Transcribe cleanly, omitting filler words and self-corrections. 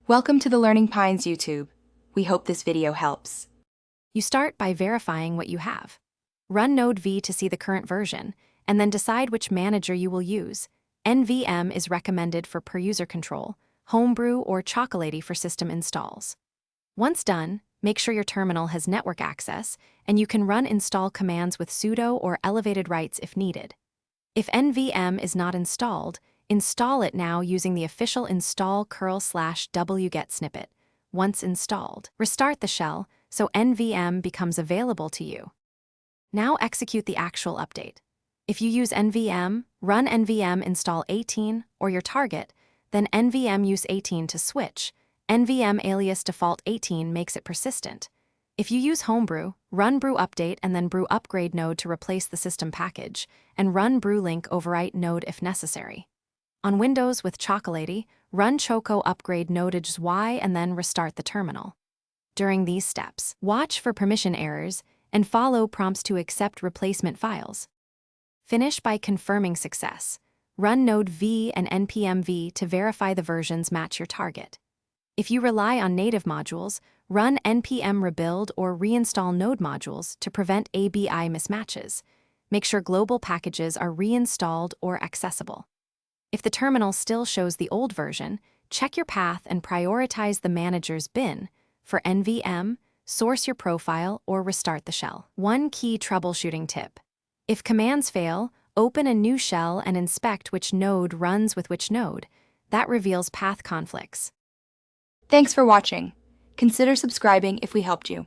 Welcome to the Learning Pines YouTube. We hope this video helps. You start by verifying what you have. Run Node V to see the current version, and then decide which manager you will use. NVM is recommended for per-user control, Homebrew or Chocolatey for system installs. Once done, make sure your terminal has network access, and you can run install commands with sudo or elevated rights if needed. If NVM is not installed, install it now using the official install curl/wget snippet. Once installed, restart the shell so NVM becomes available to you. Now execute the actual update. If you use NVM, run NVM install 18 or your target, then NVM use 18 to switch. NVM alias default 18 makes it persistent. If you use Homebrew, run brew update and then brew upgrade node to replace the system package, and run brew link overwrite node if necessary. On Windows with Chocolatey, run choco upgrade nodage y and then restart the terminal. During these steps, watch for permission errors and follow prompts to accept replacement files. Finish by confirming success. Run Node V and npm v to verify the versions match your target. If you rely on native modules, run npm rebuild or reinstall node modules to prevent ABI mismatches. Make sure global packages are reinstalled or accessible. If the terminal still shows the old version, check your path and prioritize the manager's bin. For NVM, source your profile or restart the shell. One key troubleshooting tip. If commands fail, open a new shell and inspect which node runs with which node. That reveals path conflicts. Thanks for watching. Consider subscribing if we helped you.